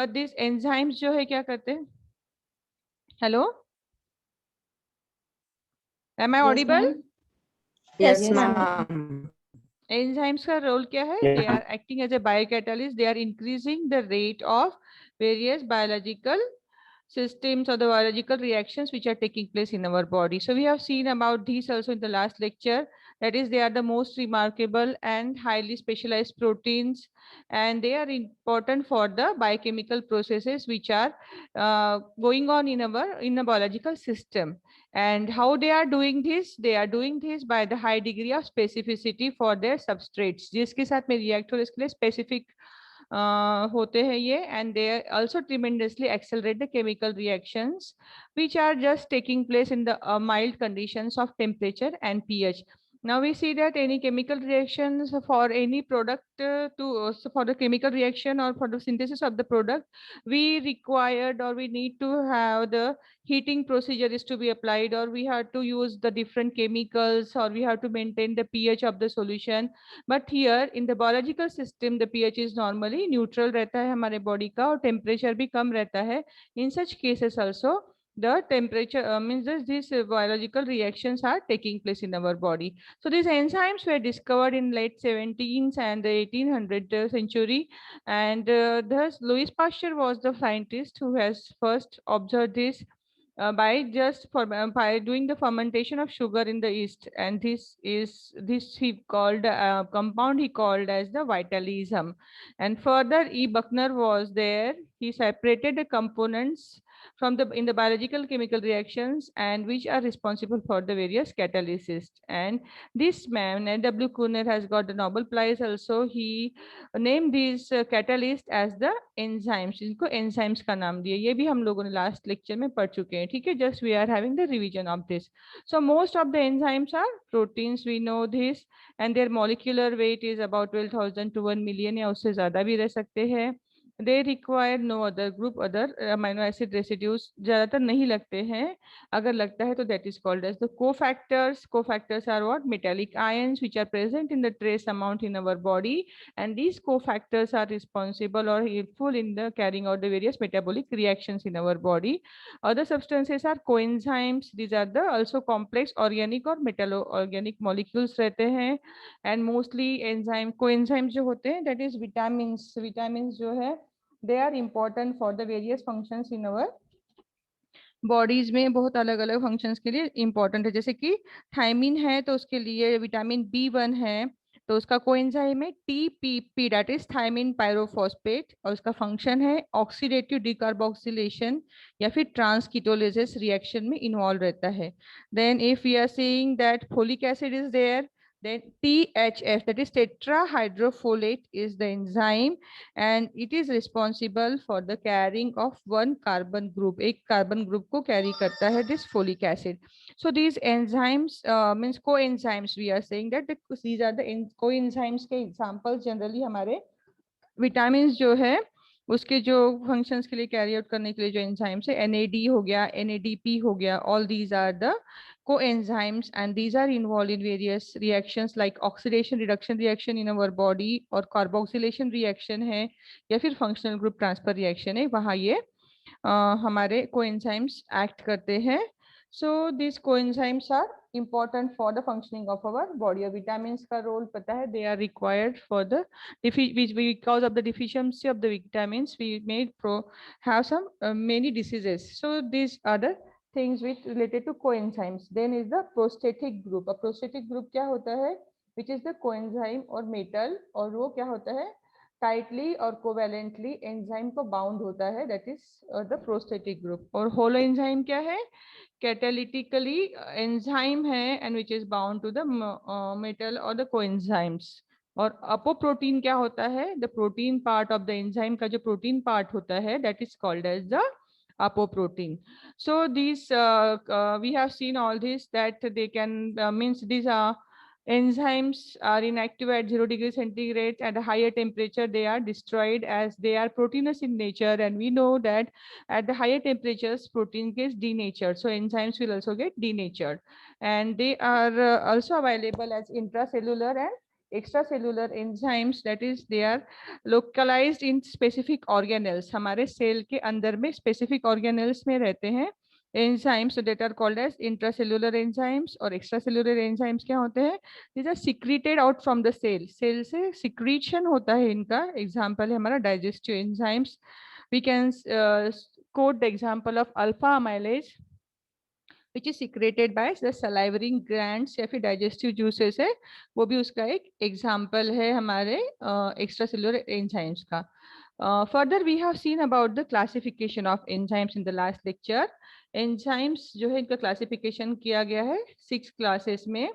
but these enzymes जो है क्या करते हैं? Hello, am I Yes, audible? ma'am. Yes, Yes, ma'am. ma'am. Enzymes का रोल क्या है? They are acting as a biocatalyst. They are increasing the rate of various biological systems or the biological reactions which are taking place in our body. So we have seen about these also in the last lecture. That is, they are the most remarkable and highly specialized proteins, and they are important for the biochemical processes which are going on in a biological system. And how they are doing this? They are doing this by the high degree of specificity for their substrates. जिसके साथ में react हो इसके लिए specific होते हैं ये, and they also tremendously accelerate the chemical reactions which are just taking place in the mild conditions of temperature and pH. Now we see that any chemical reactions for any product for the chemical reaction or for the synthesis of the product, we required or we need to have the heating procedure is to be applied, or we have to use the different chemicals, or we have to maintain the pH of the solution. But here in the biological system the pH is normally neutral रहता है हमारे body का, और temperature भी कम रहता है. In such cases also the temperature means that these biological reactions are taking place in our body. So these enzymes were discovered in late 17th and the 1800th century, and thus Louis Pasteur was the scientist who has first observed this by doing the fermentation of sugar in the yeast, and this he called compound he called as the vitalism. And further E. Buckner was there. He separated the components from the in the biological chemical reactions and which are responsible for the various catalysis. And this man W. Kuhner has got the Nobel Prize also. He named these catalyst as the enzymes. इनको enzymes का नाम दिया. ये भी हम लोगों ने last lecture में पढ़ चुके हैं. ठीक है, just we are having the revision of this. So most of the enzymes are proteins, we know this, and their molecular weight is about 12,000 to 1 million या उससे ज़्यादा भी रह सकते हैं. They require no other group, other amino acid residues ज़्यादातर नहीं लगते हैं. अगर लगता है तो that is called as the cofactors. Cofactors are what? Metallic ions which are present in the trace amount in our body, and these cofactors are responsible or helpful in the carrying out the various metabolic reactions in our body. Other substances are coenzymes. These are the also complex organic or metallo organic molecules रहते हैं, and mostly enzyme coenzymes जो होते हैं that is vitamins जो है they are important for the various functions in our bodies में. बहुत अलग अलग फंक्शंस के लिए इंपॉर्टेंट है. जैसे कि थायमिन है तो उसके लिए विटामिन B1 है, तो उसका कोएंजाइम है TPP, that is thiamine pyrophosphate, और उसका फंक्शन है ऑक्सीडेटिव डिकार्बोक्सिलेशन या फिर ट्रांसकीटोलिसिस रिएक्शन में इन्वॉल्व रहता है. Then if we are seeing that folic acid is there, then THF, that is tetrahydrofolate, is the enzyme, and it is responsible for the carrying of one carbon group. एक carbon group को carry करता है this folic acid. So these enzymes means coenzymes, we are saying that these are the coenzymes के examples. Generally हमारे vitamins जो है उसके जो functions के लिए carry out करने के लिए जो enzymes है, NAD हो गया, NADP हो गया, all these are the coenzymes, and these are involved in various reactions like oxidation reduction reaction in our body, और carboxylation reaction है या फिर functional group transfer reaction है, वहाँ ये हमारे coenzymes act करते हैं. So these coenzymes are important for the functioning of our body. और vitamins का role पता है, they are required for the because of the deficiency of the vitamins we may have some many diseases. So these are the things which related to coenzymes. Then is the prostatic group. A prostatic group क्या होता है? Which is the coenzyme और metal, और वो क्या होता है? Tightly और कोवेलेंटली एंजाइम को बाउंड होता है, that is the prosthetic group. और होलो एंजाइम क्या है? कैटालिटिकली एंजाइम है and which is bound to the metal और द कोएंजाइम्स. और अपोप्रोटीन क्या होता है? The protein part of the enzyme का जो प्रोटीन पार्ट होता है that is called as the apoprotein. So these we have seen all this that they can means these are enzymes are inactive at 0 degrees centigrade. At a higher temperature they are destroyed as they are proteinous in nature, and we know that at the higher temperatures protein gets denatured, so enzymes will also get denatured, and they are also available as intracellular and extracellular enzymes, that is they are localized in specific organelles, हमारे cell के अंदर में specific organelles में रहते हैं enzymes, so that are called as intracellular enzymes. और extracellular enzymes क्या होते हैं? These are secreted out from the cell, cell से secretion होता है इनका. example है हमारा digestive enzymes. We can quote the example of alpha amylase which is secreted by the salivary glands या फिर digestive juices है, वो भी उसका एक example है हमारे extracellular enzymes का. Further we have seen about the classification of enzymes in the last lecture. enzymes जो है इनका classification किया गया है 6 classes में,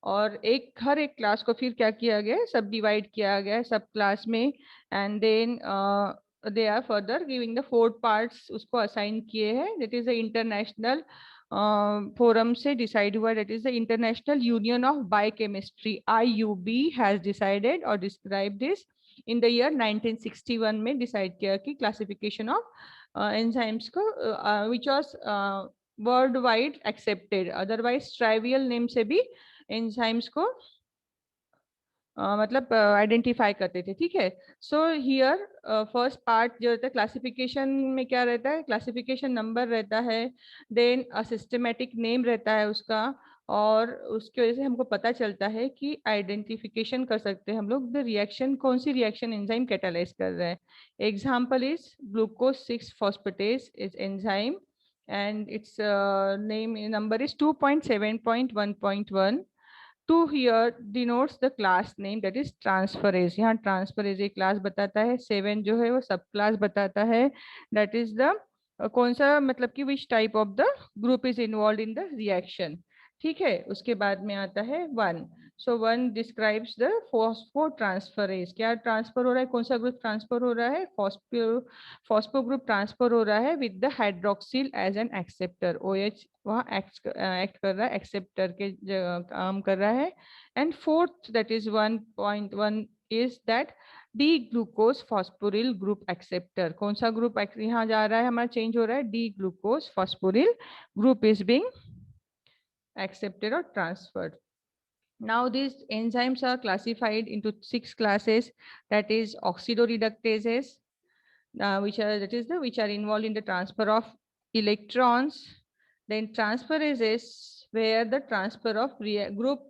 और हर एक क्लास को फिर क्या किया गया है, सब डिवाइड किया गया है सब क्लास में. And then they are further giving the 4 parts उसको असाइन किए हैं. That is the international forum से डिसाइड हुआ. That is the international union of biochemistry IUB has decided और describe this in the year 1961 में decide किया कि classification of enzymes को which was world wide accepted. Otherwise trivial name से भी enzymes को मतलब आइडेंटिफाई करते थे. ठीक है. सो हियर फर्स्ट पार्ट जो रहता है क्लासिफिकेशन में क्या रहता है, क्लासिफिकेशन नंबर रहता है, देन सिस्टमेटिक नेम रहता है उसका, और उसकी वजह से हमको पता चलता है कि आइडेंटिफिकेशन कर सकते हैं हम लोग द रिएक्शन, कौन सी रिएक्शन एंजाइम कैटालाइज कर रहा है. Example is glucose 6 phosphatase is enzyme and its name number is 2.7.1.1. 2 here denotes the class name, that is transferase. यहाँ transferase एक class बताता है, 7 जो है वो सब class बताता है, that is the कौन सा मतलब कि which type of the group is involved in the reaction. ठीक है. उसके बाद में आता है 1. सो 1 डिस्क्राइब्स द फॉस्फोट्रांसफरेज. क्या ट्रांसफर हो रहा है, कौन सा ग्रुप ट्रांसफर हो रहा है, फॉस्फो ग्रुप ट्रांसफर हो रहा है with the hydroxyl as an acceptor. OH वहाँ एक्ट कर रहा है, एक्सेप्टर के काम कर रहा है. And fourth that is 1.1 is that D glucose phosphoryl group acceptor. कौन सा ग्रुप यहाँ जा रहा है, हमारा चेंज हो रहा है, D glucose phosphoryl group is being accepted or transferred. Now these enzymes are classified into 6 classes, that is oxidoreductases, which are involved in the transfer of electrons. Then transferases, where the transfer of group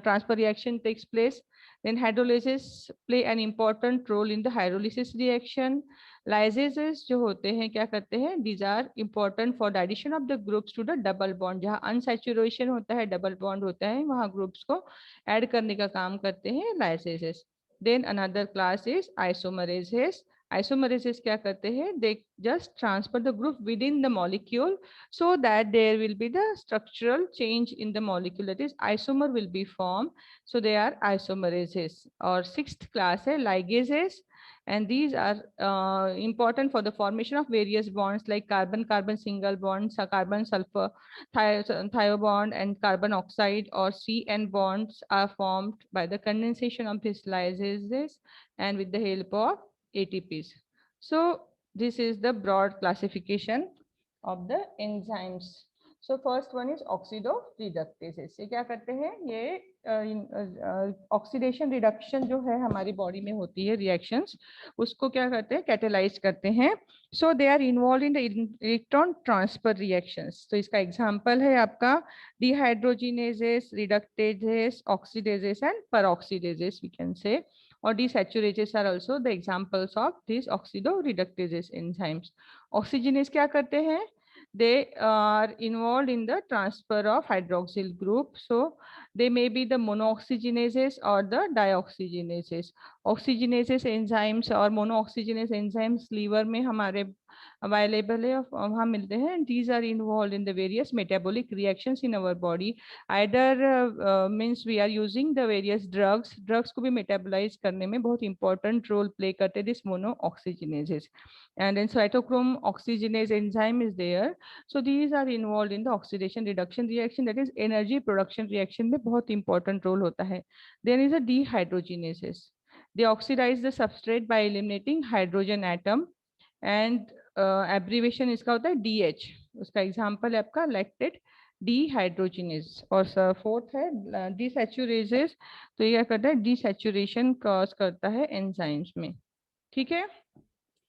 transfer reaction takes place. Then hydrolysis play an important role in the hydrolysis reaction. Lysases जो होते हैं क्या करते हैं, these are important for the addition of the groups to the double bond. जहाँ unsaturation होता है, double bond होता है, वहाँ groups को add करने का काम करते हैं lysases. Then another class is isomerases. Isomerases क्या करते हैं, they just transfer the group within the molecule so that there will be the structural change in the molecule, that is isomer will be formed. So they are isomerases. Or 6th class है ligases, and these are important for the formation of various bonds like carbon-carbon single bonds, carbon-sulfur thio bond, and carbon oxide or CN bonds are formed by the condensation of these lysases and with the help of ATPs. So this is the broad classification of the enzymes. So first one is oxidoreductases. ये क्या करते हैं, ये oxidation reduction जो है हमारी body में होती है रिएक्शंस, उसको क्या करते हैं, कैटेलाइज करते हैं. So they are involve in the electron transfer reactions. तो इसका एग्जांपल है आपका dehydrogenases, reductases, oxidases and peroxidases we can say, or desaturases are also the examples of these oxidoreductases enzymes. Oxygenase क्या करते हैं, they are involved in the transfer of hydroxyl group. So they may be the monooxygenases or the dioxygenases. Oxygenases enzymes और monooxygenase enzymes liver में हमारे available है, वहाँ मिलते हैं. These are involved in the various metabolic reactions in our body. Either means we are using the various drugs को भी metabolize करने में बहुत important role play करते हैं this monooxygenases. And then cytochrome oxygenase enzyme is there. So these are involved in the oxidation reduction reaction, that is energy production reaction में बहुत important role होता है. There is a dehydrogenases. They oxidize the substrate by eliminating hydrogen atom, and abbreviation इसका होता है DH. उसका example है आपका lactate डिहाइड्रोजिनेज, और फोर्थ है डिसैचुरेजेस। तो ये क्या करता है, डिसैचुरेशन कॉज करता है एंजाइम्स में। ठीक है,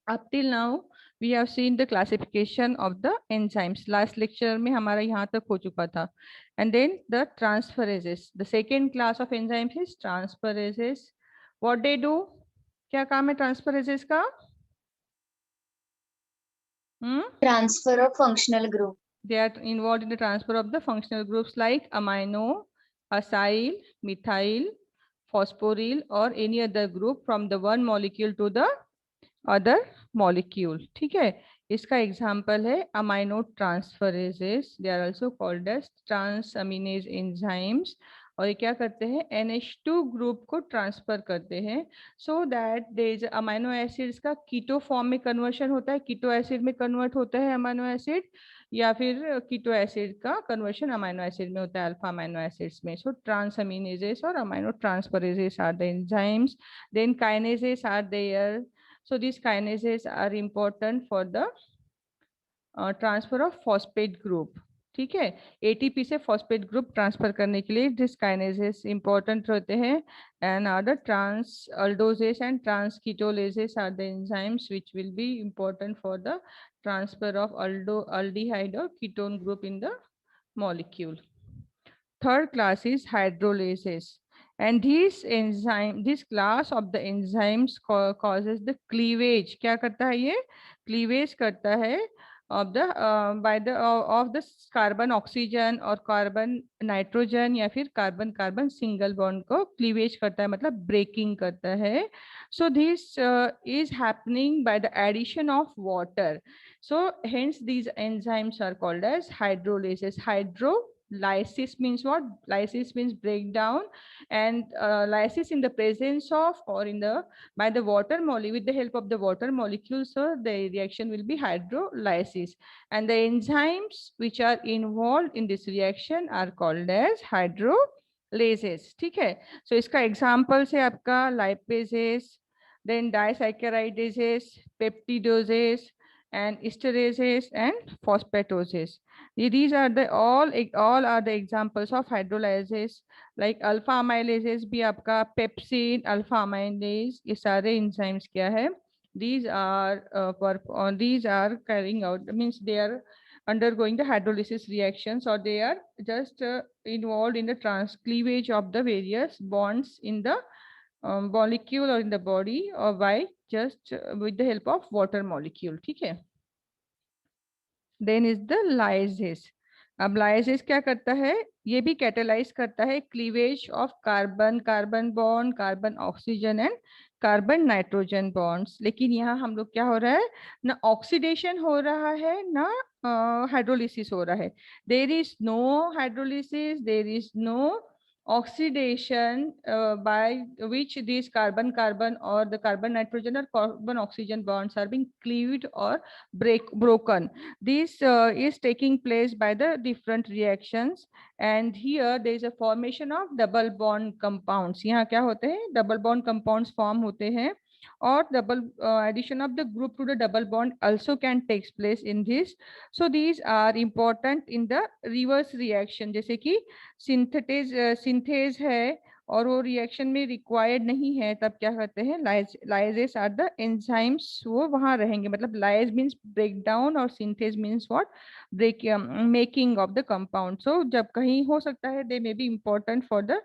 up till now we have seen the classification of the enzymes. Last lecture में हमारा यहाँ तक हो चुका था. And then the transferases, the second class of enzymes is transferases. What they do, क्या काम है transferases का? Transfer of functional group. They are involved in the transfer of the functional groups like amino, acyl, methyl, phosphoryl or any other group from the one molecule to the other molecule. ठीक है, इसका example है amino transferases, they are also called as transaminase enzymes. और ये क्या करते हैं, NH2 group को ट्रांसफर करते हैं so that they is amino acids का कीटो फॉर्म में कन्वर्शन होता है, कीटो एसिड में कन्वर्ट होता है अमाइनो एसिड, या फिर कीटो एसिड का कन्वर्शन अमाइनो एसिड में होता है, अल्फा अमाइनो एसिड्स में। सो ट्रांसअमीनेजेस और amino transferases are the enzymes. Then kinases are there. So these kinases are important for the transfer of phosphate group. ठीक है, ATP से phosphate group transfer करने के लिए these kinases important होते हैं। And other trans aldosases and trans ketolases are the enzymes which will be important for the transfer of aldehyde or ketone group in the molecule. Third class is hydrolases, and this class of the enzymes causes the cleavage. क्या करता है ये, cleavage करता है of the of the carbon oxygen और carbon nitrogen या फिर carbon carbon single bond को cleavage करता है, मतलब breaking करता है। So this is happening by the addition of water. So hence these enzymes are called as hydrolases. Lysis means what? Lysis means breakdown, and lysis in the presence of or in the by the water molecule, with the help of the water molecule, so the reaction will be hydrolysis. And the enzymes which are involved in this reaction are called as hydrolases. ठीक है, so इसका example से आपका lipases, then disaccharidases, peptidases, and esterases and phosphatoses. These are the all are the examples of hydrolysis. Like alpha amylases भी आपका, pepsin, alpha amylase, ये सारे enzymes क्या है, these are carrying out, means they are undergoing the hydrolysis reactions, or they are just involved in the transcleavage of the various bonds in the molecule or in the body, or by just with the help of water molecule. ठीक है, then is the lysis. अब lysis क्या करता है, ये भी catalyse करता है cleavage of carbon carbon bond, carbon oxygen and carbon nitrogen bonds. लेकिन यहाँ हम लोग क्या हो रहा है, ना ऑक्सीडेशन हो रहा है ना हाइड्रोलिसिस हो रहा है। There is no hydrolysis, there is no oxidation by which these carbon carbon or the carbon nitrogen or carbon oxygen bonds are being cleaved or broken. This is taking place by the different reactions, and here there is a formation of double bond compounds. यहाँ क्या होते हैं, double bond compounds form होते हैं, or double addition of the group to the double bond also can takes place in this. So these are important in the reverse reaction, जैसे कि synthase है और वो रिएक्शन में रिक्वायर्ड नहीं है, तब क्या करते हैं, लाइजेस आर द एंजाइम्स, वो वहां रहेंगे। मतलब लाइज मींस ब्रेक डाउन और synthase means what, break making of the compound. So जब कहीं हो सकता है, they may be important for the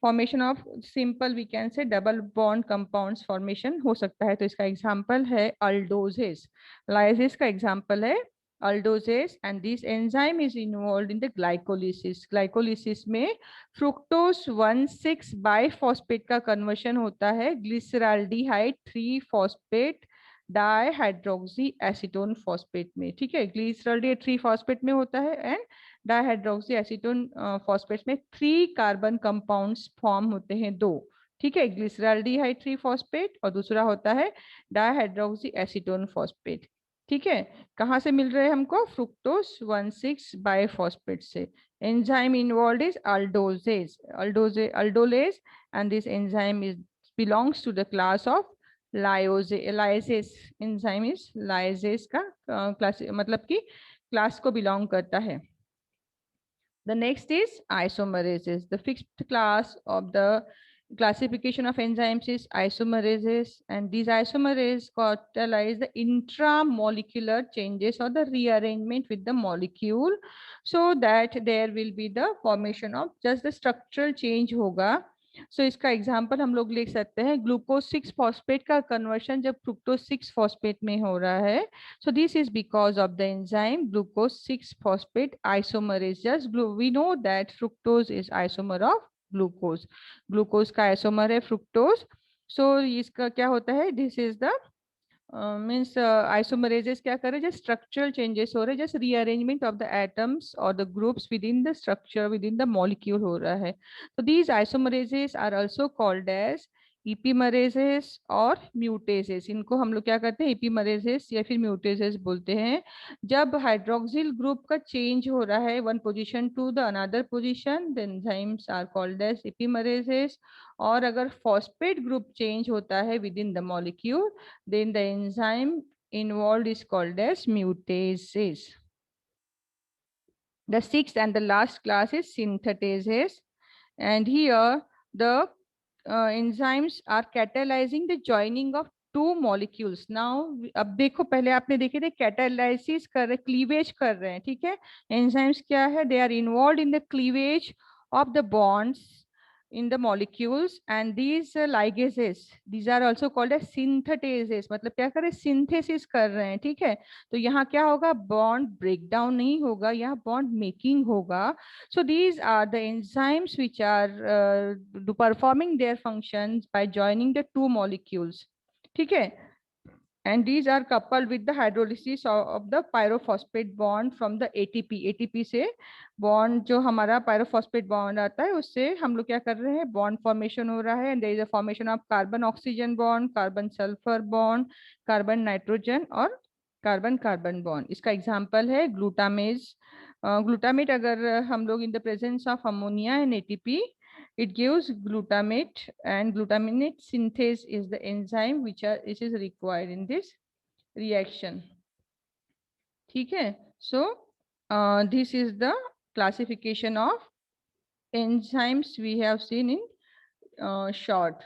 formation of simple, we can say double bond compounds formation हो सकता है। तो इसका एग्जांपल है अल्डोजेस, लाइजेस का एग्जांपल है aldoses, and this enzyme is involved in the glycolysis. Glycolysis में fructose 1,6 biphosphate का conversion होता है glyceraldehyde 3-phosphate dihydroxy acetone phosphate में। ठीक है, ग्लिसरॉल्डिहाइड 3-phosphate में होता है, एंड डाइहाइड्रोक्सी एसीटोन फॉस्फेट में 3 कार्बन कंपाउंड्स फॉर्म होते हैं, 2। ठीक है, ग्लिसरॉल्डिहाइड 3-phosphate और दूसरा होता है डाइहाइड्रोक्सी एसीटोन फॉस्फेट। ठीक है, कहाँ से मिल रहे हैं हमको, फ्रुक्टोज 1,6 बाइफॉस्फेट से। Enzyme involve is aldolase, and this enzyme is belongs to the class of lyase. Enzyme is lyase का क्लास, मतलब कि क्लास को बिलोंग करता है। The next is isomerases. The fifth class of the classification of enzymes is isomerases, and these isomerases catalyze the intramolecular changes or the rearrangement with the molecule, so that there will be the formation of just the structural change होगा. So इसका example हम लोग लिख सकते हैं, glucose 6 phosphate का conversion जब fructose 6 phosphate में हो रहा है. So this is because of the enzyme glucose 6-phosphate isomerase. Just we know that fructose is isomer of glucose. Glucose का isomer है fructose. So इसका क्या होता है? This is the means isomerases क्या कर रहे हैं? Just structural changes हो रहे हैं, just rearrangement of the atoms or the groups within the structure, within the molecule हो रहा है. So these isomerases are also called as epimerases और म्यूटेसेस. इनको हम लोग क्या करते हैं? एपीमरेसेस या फिर म्यूटेसेस बोलते हैं. जब हाइड्रोक्सिल ग्रुप का चेंज हो रहा है one position to the another position, the enzymes are called as epimerases. और अगर फॉस्फेट ग्रुप चेंज होता है within the molecule, then the enzyme involved is called as mutases. The sixth and the last class is synthetases, and here the enzymes are catalyzing the joining of two molecules. Now अब देखो, पहले आपने देखे थे catalysis कर रहे, cleavage कर रहे हैं, ठीक है. एंजाइम्स क्या है? They are involve in the cleavage of the bonds in the molecules, and these ligases, these are also called as synthetases. मतलब क्या कर रहे हैं? सिंथेसिस कर रहे हैं, ठीक है. तो यहाँ क्या होगा? बॉन्ड ब्रेकडाउन नहीं होगा, यहाँ बॉन्ड मेकिंग होगा. So these are the enzymes which are performing their functions by joining the two molecules. ठीक है. And these are coupled with the hydrolysis of the pyrophosphate bond from the ATP. ATP से bond जो हमारा pyrophosphate bond आता है, उससे हम लोग क्या कर रहे हैं? Bond formation हो रहा है. And there is a formation of carbon oxygen bond, carbon sulfur bond, carbon nitrogen और कार्बन कार्बन बॉन्ड. इसका एग्जांपल है ग्लूटामेज. ग्लूटामेट अगर हम लोग in the presence of ammonia and ATP, it gives glutamate, and glutamate synthase is the enzyme which is required in this reaction. ठीक है. So this is the classification of enzymes we have seen in short.